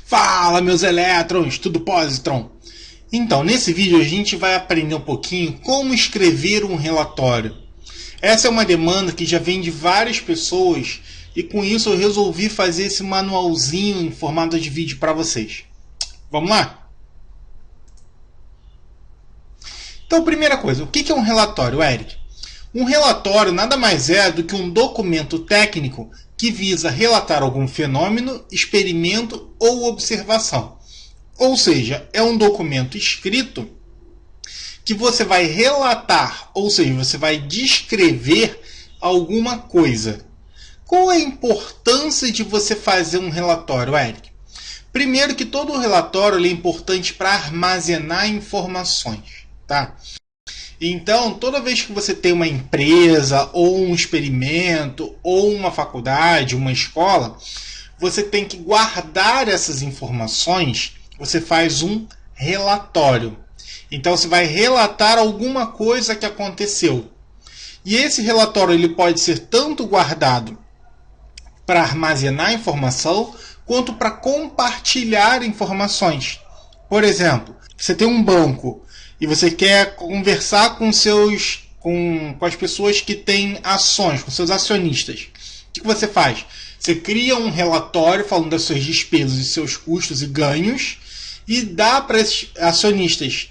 Fala, meus elétrons, tudo positron? Então, nesse vídeo a gente vai aprender um pouquinho como escrever um relatório. Essa é uma demanda que já vem de várias pessoas e com isso eu resolvi fazer esse manualzinho em formato de vídeo para vocês. Vamos lá? Então, primeira coisa, o que é um relatório, Eric? Um relatório nada mais é do que um documento técnico que visa relatar algum fenômeno, experimento ou observação. Ou seja, é um documento escrito que você vai relatar, ou seja, você vai descrever alguma coisa. Qual é a importância de você fazer um relatório, Eric? Primeiro que todo relatório é importante para armazenar informações, tá? Então, toda vez que você tem uma empresa, ou um experimento, ou uma faculdade, uma escola, você tem que guardar essas informações, você faz um relatório. Então, você vai relatar alguma coisa que aconteceu. E esse relatório ele pode ser tanto guardado para armazenar informação, quanto para compartilhar informações. Por exemplo, você tem um banco e você quer conversar com as pessoas que têm ações, com seus acionistas. O que você faz? Você cria um relatório falando das suas despesas e seus custos e ganhos e dá para esses acionistas.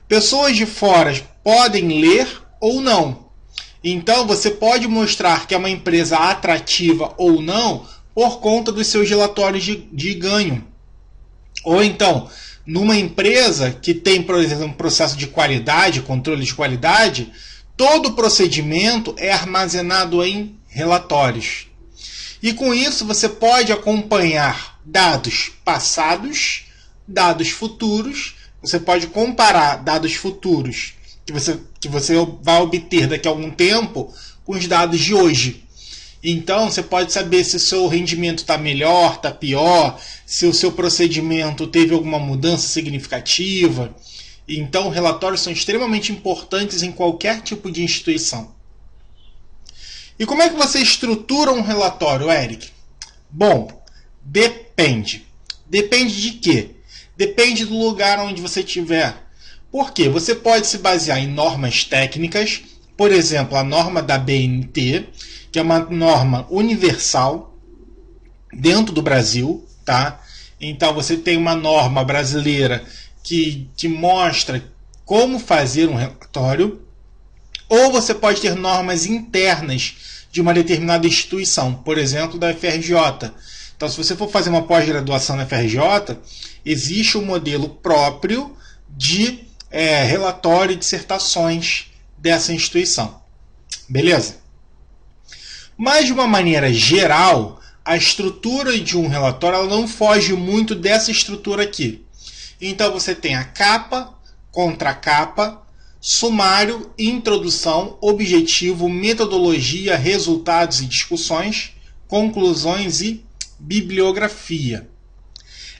Pessoas de fora podem ler ou não. Então você pode mostrar que é uma empresa atrativa ou não por conta dos seus relatórios de ganho. Ou então, numa empresa que tem, por exemplo, um processo de qualidade, controle de qualidade, todo o procedimento é armazenado em relatórios. E com isso você pode acompanhar dados passados, dados futuros, você pode comparar dados futuros que você vai obter daqui a algum tempo com os dados de hoje. Então você pode saber se o seu rendimento está melhor, está pior, se o seu procedimento teve alguma mudança significativa. Então relatórios são extremamente importantes em qualquer tipo de instituição. E como é que você estrutura um relatório, Eric? Bom, depende. Depende de quê? Depende do lugar onde você estiver. Por quê? Você pode se basear em normas técnicas, por exemplo, a norma da BNT, que é uma norma universal dentro do Brasil, tá? Então você tem uma norma brasileira que te mostra como fazer um relatório, ou você pode ter normas internas de uma determinada instituição, por exemplo, da FRJ. Então, se você for fazer uma pós-graduação na FRJ, existe um modelo próprio de relatório e dissertações dessa instituição. Beleza? Mas, de uma maneira geral, a estrutura de um relatório ela não foge muito dessa estrutura aqui. Então, você tem a capa, contracapa, sumário, introdução, objetivo, metodologia, resultados e discussões, conclusões e bibliografia.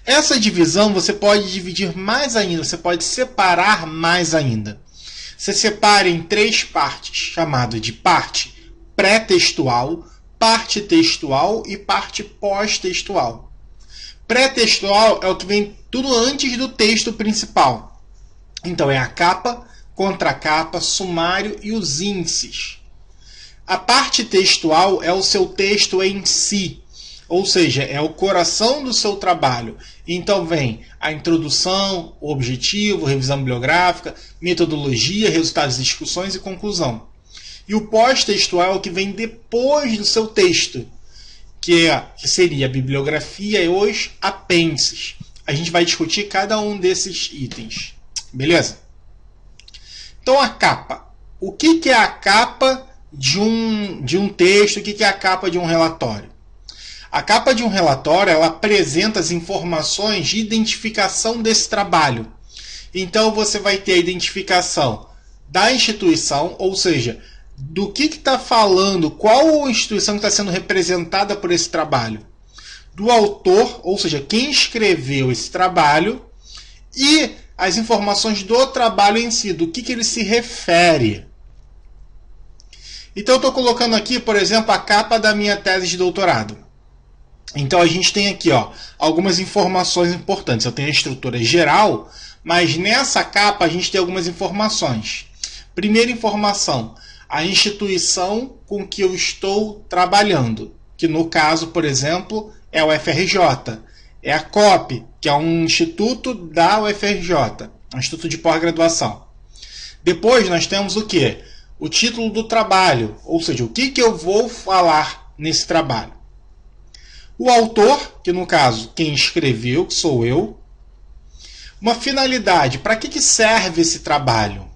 Essa divisão você pode dividir mais ainda, você pode separar mais ainda. Você separa em três partes, chamado de parte pré-textual, parte textual e parte pós-textual. Pré-textual é o que vem tudo antes do texto principal. Então é a capa, contracapa, sumário e os índices. A parte textual é o seu texto em si, ou seja, é o coração do seu trabalho. Então vem a introdução, o objetivo, revisão bibliográfica, metodologia, resultados de discussões e conclusão. E o pós-textual é o que vem depois do seu texto, que seria a bibliografia e os apêndices. A gente vai discutir cada um desses itens. Beleza? Então a capa. O que é a capa de um texto? O que é a capa de um relatório? A capa de um relatório ela apresenta as informações de identificação desse trabalho. Então você vai ter a identificação da instituição, ou seja, do que está falando, qual instituição está sendo representada por esse trabalho. Do autor, ou seja, quem escreveu esse trabalho, e as informações do trabalho em si, do que ele se refere. Então eu estou colocando aqui, por exemplo, a capa da minha tese de doutorado. Então a gente tem aqui, ó, algumas informações importantes. Eu tenho a estrutura geral, mas nessa capa a gente tem algumas informações. Primeira informação, a instituição com que eu estou trabalhando, que no caso, por exemplo, é o FRJ. É a COP, que é um instituto da UFRJ, um instituto de pós-graduação. Depois nós temos o quê? O título do trabalho, ou seja, o que eu vou falar nesse trabalho. O autor, que no caso quem escreveu, que sou eu. Uma finalidade, para que serve esse trabalho?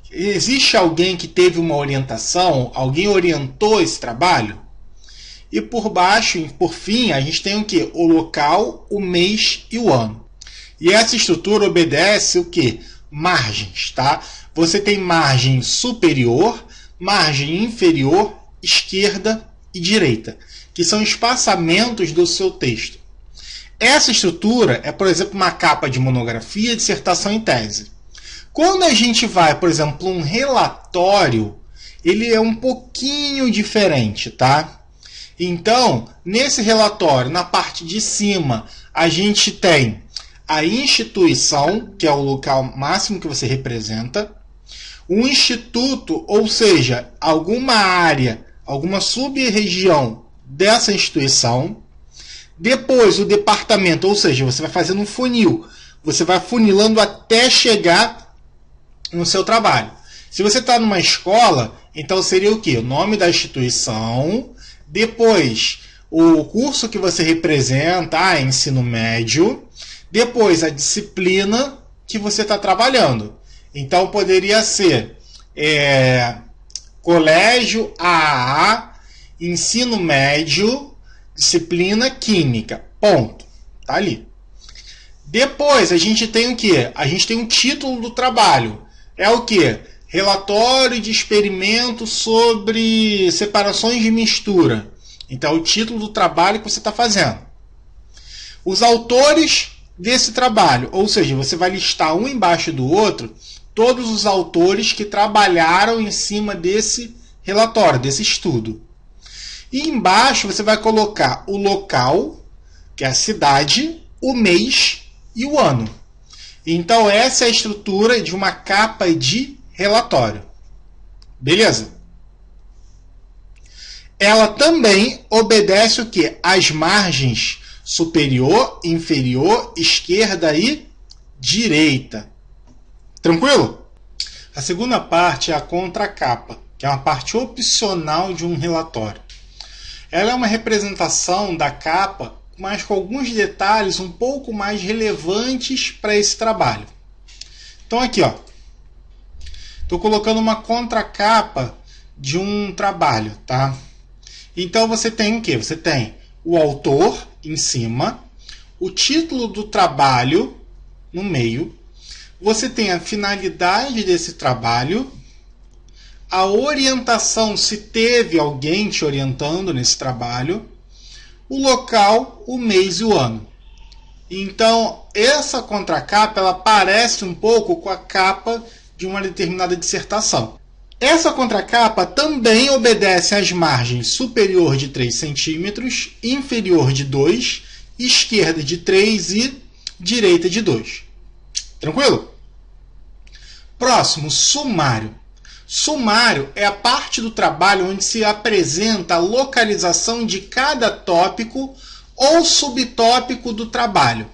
Existe alguém que teve uma orientação? Alguém orientou esse trabalho? E por baixo, por fim, a gente tem o quê? O local, o mês e o ano. E essa estrutura obedece o quê? Margens, tá? Você tem margem superior, margem inferior, esquerda e direita, que são espaçamentos do seu texto. Essa estrutura é, por exemplo, uma capa de monografia, dissertação e tese. Quando a gente vai, por exemplo, um relatório, ele é um pouquinho diferente, tá? Então, nesse relatório, na parte de cima, a gente tem a instituição, que é o local máximo que você representa, um instituto, ou seja, alguma área, alguma sub-região dessa instituição, depois o departamento, ou seja, você vai fazendo um funil, você vai funilando até chegar no seu trabalho. Se você está numa escola, então seria o quê? O nome da instituição, depois o curso que você representa, ensino médio, depois a disciplina que você está trabalhando. Então poderia ser colégio AAA, ensino médio, disciplina química. Ponto. Tá ali. Depois a gente tem o quê? A gente tem um título do trabalho. É o quê? Relatório de experimento sobre separações de mistura. Então, é o título do trabalho que você está fazendo. Os autores desse trabalho, ou seja, você vai listar um embaixo do outro, todos os autores que trabalharam em cima desse relatório, desse estudo. E embaixo você vai colocar o local, que é a cidade, o mês e o ano. Então, essa é a estrutura de uma capa de relatório. Beleza? Ela também obedece o quê? As margens superior, inferior, esquerda e direita. Tranquilo? A segunda parte é a contracapa, que é uma parte opcional de um relatório. Ela é uma representação da capa, mas com alguns detalhes um pouco mais relevantes para esse trabalho. Então aqui, ó, estou colocando uma contracapa de um trabalho, tá? Então você tem o quê? Você tem o autor em cima, o título do trabalho no meio, você tem a finalidade desse trabalho, a orientação, se teve alguém te orientando nesse trabalho, o local, o mês e o ano. Então, essa contracapa ela parece um pouco com a capa de uma determinada dissertação. Essa contracapa também obedece às margens superior de 3 centímetros, inferior de 2, esquerda de 3 e direita de 2. Tranquilo? Próximo, sumário. Sumário é a parte do trabalho onde se apresenta a localização de cada tópico ou subtópico do trabalho.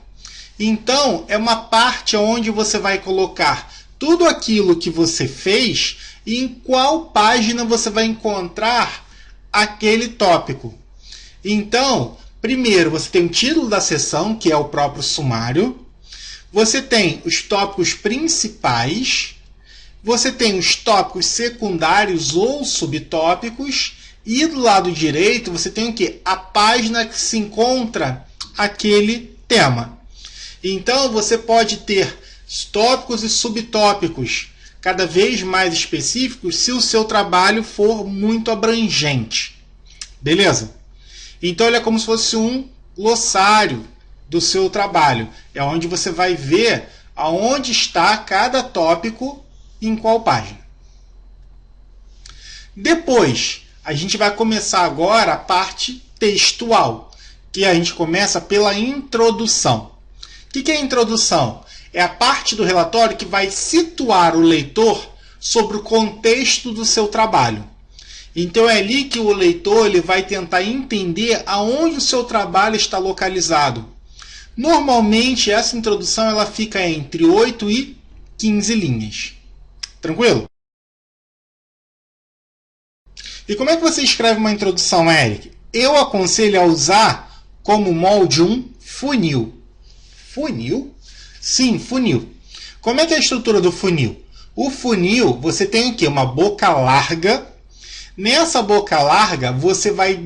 Então, é uma parte onde você vai colocar tudo aquilo que você fez e em qual página você vai encontrar aquele tópico. Então, primeiro você tem o título da seção, que é o próprio sumário. Você tem os tópicos principais. Você tem os tópicos secundários ou subtópicos. E do lado direito você tem o quê? A página que se encontra aquele tema. Então você pode ter tópicos e subtópicos cada vez mais específicos se o seu trabalho for muito abrangente. Beleza? Então ele é como se fosse um glossário do seu trabalho. É onde você vai ver aonde está cada tópico e em qual página. Depois, a gente vai começar agora a parte textual, que a gente começa pela introdução. O que é a introdução? É a parte do relatório que vai situar o leitor sobre o contexto do seu trabalho. Então é ali que o leitor ele vai tentar entender aonde o seu trabalho está localizado. Normalmente essa introdução ela fica entre 8 e 15 linhas. Tranquilo? E como é que você escreve uma introdução, Eric? Eu aconselho a usar como molde um funil. Funil? Sim, funil. Como é que é a estrutura do funil? O funil, você tem o quê? Uma boca larga. Nessa boca larga, você vai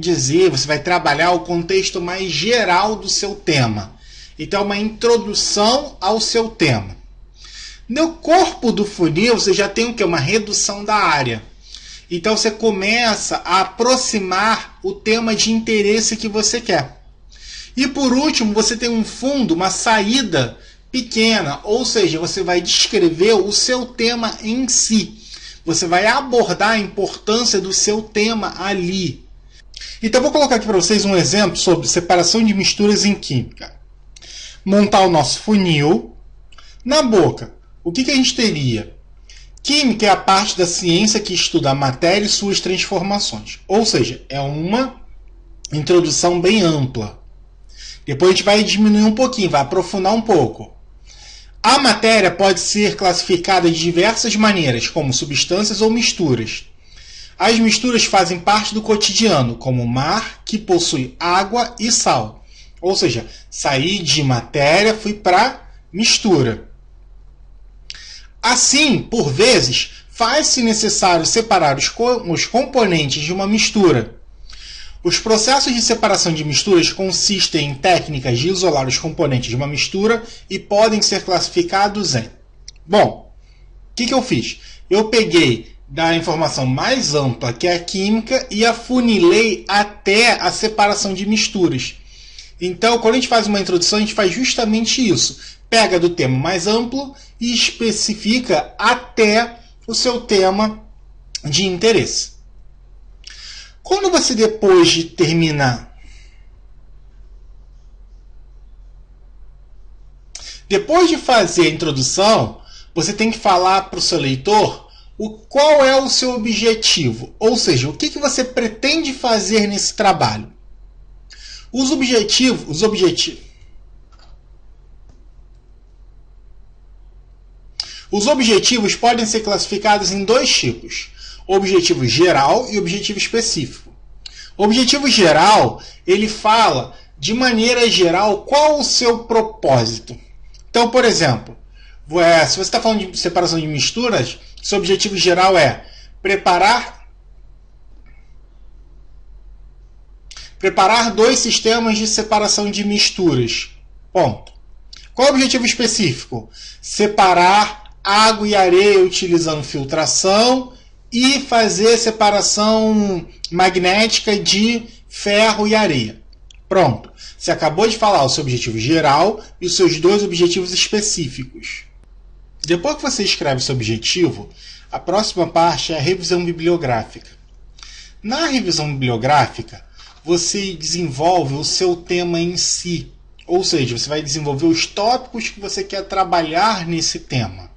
trabalhar o contexto mais geral do seu tema. Então, uma introdução ao seu tema. No corpo do funil, você já tem o quê? Uma redução da área. Então, você começa a aproximar o tema de interesse que você quer. E, por último, você tem um fundo, uma saída pequena, ou seja, você vai descrever o seu tema em si. Você vai abordar a importância do seu tema ali. Então, vou colocar aqui para vocês um exemplo sobre separação de misturas em química. Montar o nosso funil. Na boca, o que a gente teria? Química é a parte da ciência que estuda a matéria e suas transformações. Ou seja, é uma introdução bem ampla. Depois a gente vai diminuir um pouquinho, vai aprofundar um pouco. A matéria pode ser classificada de diversas maneiras, como substâncias ou misturas. As misturas fazem parte do cotidiano, como o mar, que possui água e sal. Ou seja, saí de matéria, fui para mistura. Assim, por vezes, faz-se necessário separar os componentes de uma mistura. Os processos de separação de misturas consistem em técnicas de isolar os componentes de uma mistura e podem ser classificados em... Bom, o que eu fiz? Eu peguei da informação mais ampla, que é a química, e afunilei até a separação de misturas. Então, quando a gente faz uma introdução, a gente faz justamente isso. Pega do tema mais amplo e especifica até o seu tema de interesse. Quando você, depois de terminar, depois de fazer a introdução, você tem que falar para o seu leitor qual é o seu objetivo, ou seja, o que você pretende fazer nesse trabalho. Os objetivos podem ser classificados em dois tipos: objetivo geral e objetivo específico. O objetivo geral, ele fala, de maneira geral, qual o seu propósito. Então, por exemplo, se você está falando de separação de misturas, seu objetivo geral é preparar 2 sistemas de separação de misturas. Ponto. Qual o objetivo específico? Separar água e areia utilizando filtração e fazer separação magnética de ferro e areia. Pronto. Você acabou de falar o seu objetivo geral e os seus 2 objetivos específicos. Depois que você escreve o seu objetivo, a próxima parte é a revisão bibliográfica. Na revisão bibliográfica, você desenvolve o seu tema em si. Ou seja, você vai desenvolver os tópicos que você quer trabalhar nesse tema.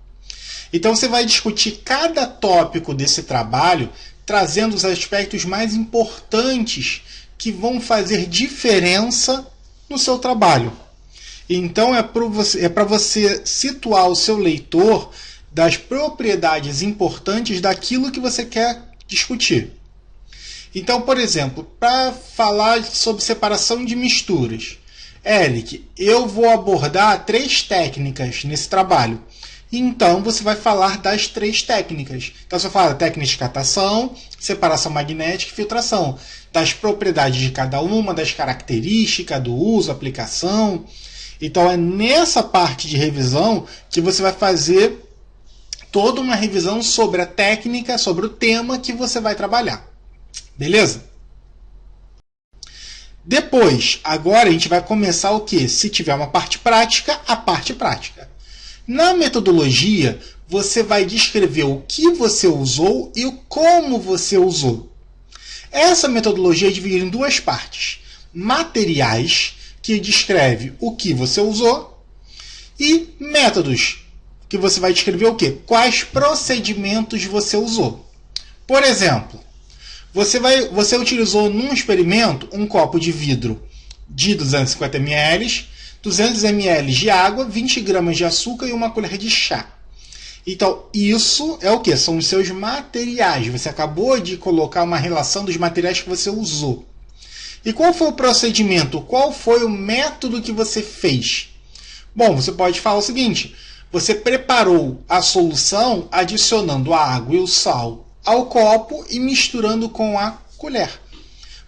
Então você vai discutir cada tópico desse trabalho, trazendo os aspectos mais importantes que vão fazer diferença no seu trabalho. Então é para você situar o seu leitor das propriedades importantes daquilo que você quer discutir. Então, por exemplo, para falar sobre separação de misturas, Eric, eu vou abordar 3 técnicas nesse trabalho. Então, você vai falar das 3 técnicas. Então, você fala técnica de catação, separação magnética e filtração. Das propriedades de cada uma, das características do uso, aplicação. Então, é nessa parte de revisão que você vai fazer toda uma revisão sobre a técnica, sobre o tema que você vai trabalhar. Beleza? Depois, agora a gente vai começar o quê? Se tiver uma parte prática, a parte prática. Na metodologia, você vai descrever o que você usou e o como você usou. Essa metodologia é dividida em 2 partes. materiais, que descreve o que você usou, e métodos, que você vai descrever o quê? Quais procedimentos você usou. Por exemplo, você utilizou num experimento um copo de vidro de 250 ml, 200 ml de água, 20 gramas de açúcar e uma colher de chá. Então, isso é o que? São os seus materiais. Você acabou de colocar uma relação dos materiais que você usou. E qual foi o procedimento? Qual foi o método que você fez? Bom, você pode falar o seguinte: você preparou a solução adicionando a água e o sal ao copo e misturando com a colher.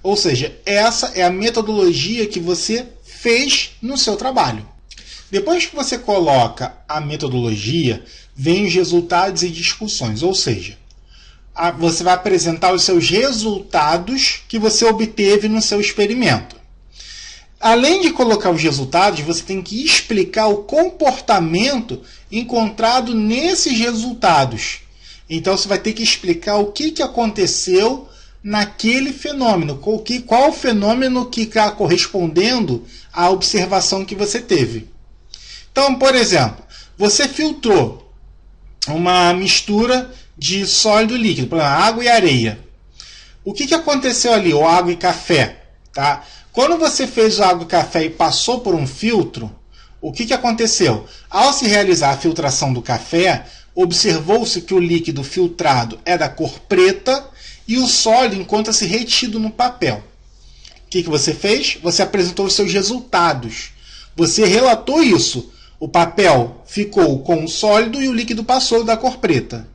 Ou seja, essa é a metodologia que você fez no seu trabalho. Depois que você coloca a metodologia, vem os resultados e discussões. Ou seja, você vai apresentar os seus resultados que você obteve no seu experimento. Além de colocar os resultados, você tem que explicar o comportamento encontrado nesses resultados. Então, você vai ter que explicar o que aconteceu naquele fenômeno, qual o fenômeno que está correspondendo à observação que você teve. Então, por exemplo, você filtrou uma mistura de sólido e líquido, por exemplo, água e areia. O que aconteceu ali? Ou água e café. Tá? Quando você fez água e café e passou por um filtro, o que aconteceu? Ao se realizar a filtração do café, observou-se que o líquido filtrado é da cor preta e o sólido encontra-se retido no papel. O que você fez? Você apresentou os seus resultados. Você relatou isso. O papel ficou com o sólido e o líquido passou da cor preta.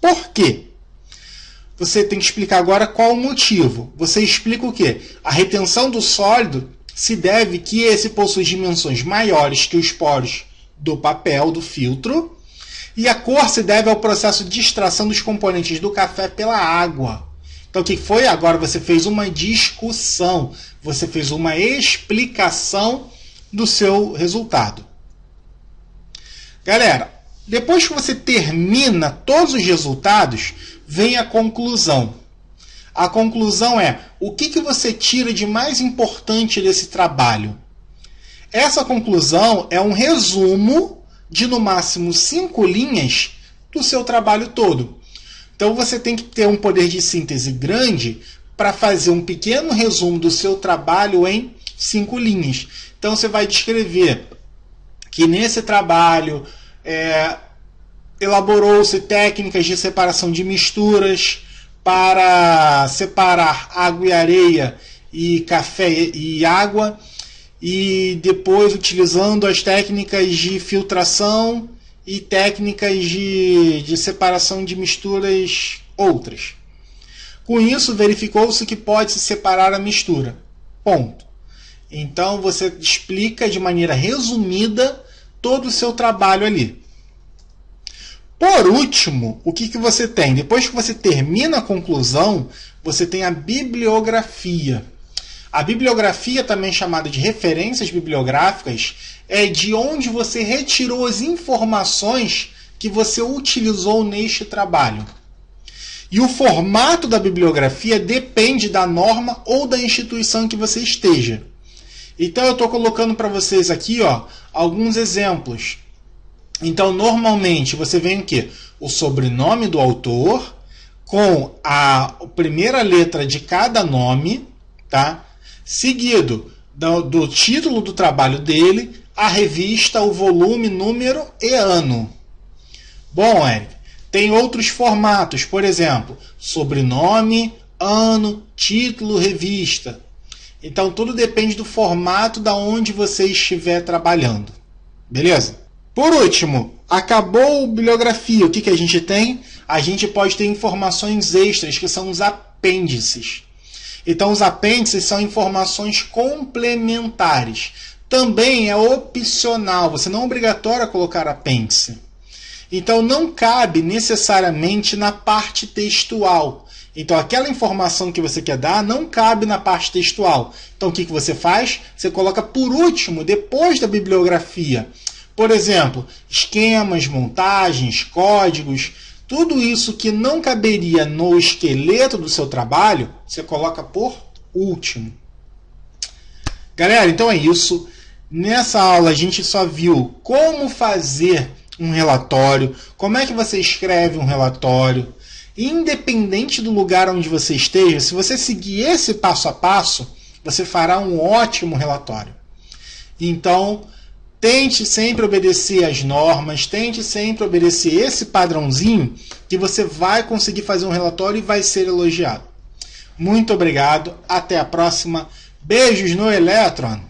Por quê? Você tem que explicar agora qual o motivo. Você explica o quê? A retenção do sólido se deve que esse possui dimensões maiores que os poros do papel, do filtro, e a cor se deve ao processo de extração dos componentes do café pela água. Então, o que foi? Agora você fez uma discussão, você fez uma explicação do seu resultado. Galera, depois que você termina todos os resultados, vem a conclusão. A conclusão é o que você tira de mais importante desse trabalho. Essa conclusão é um resumo de no máximo 5 linhas do seu trabalho todo. Então você tem que ter um poder de síntese grande para fazer um pequeno resumo do seu trabalho em 5 linhas. Então você vai descrever que nesse trabalho elaborou-se técnicas de separação de misturas para separar água e areia e café e água, e depois utilizando as técnicas de filtração e técnicas de separação de misturas outras. Com isso, verificou-se que pode-se separar a mistura. Ponto. Então, você explica de maneira resumida todo o seu trabalho ali. Por último, o que você tem? Depois que você termina a conclusão, você tem a bibliografia. A bibliografia, também chamada de referências bibliográficas, é de onde você retirou as informações que você utilizou neste trabalho. E o formato da bibliografia depende da norma ou da instituição que você esteja. Então eu estou colocando para vocês aqui alguns exemplos. Então normalmente você vem o quê? O sobrenome do autor com a primeira letra de cada nome, tá? Seguido do título do trabalho dele, a revista, o volume, número e ano. Bom, Eric, tem outros formatos, por exemplo, sobrenome, ano, título, revista. Então tudo depende do formato da onde você estiver trabalhando. Beleza? Por último, acabou a bibliografia. O que a gente tem? A gente pode ter informações extras, que são os apêndices. Então, os apêndices são informações complementares. Também é opcional, você não é obrigatório a colocar apêndice. Então, não cabe necessariamente na parte textual. Então, aquela informação que você quer dar não cabe na parte textual. Então, o que você faz? Você coloca por último, depois da bibliografia. Por exemplo, esquemas, montagens, códigos, tudo isso que não caberia no esqueleto do seu trabalho, você coloca por último. Galera, então é isso. Nessa aula a gente só viu como fazer um relatório, como é que você escreve um relatório. Independente do lugar onde você esteja, se você seguir esse passo a passo, você fará um ótimo relatório. Então, tente sempre obedecer às normas, tente sempre obedecer esse padrãozinho que você vai conseguir fazer um relatório e vai ser elogiado. Muito obrigado, até a próxima. Beijos no Elétron!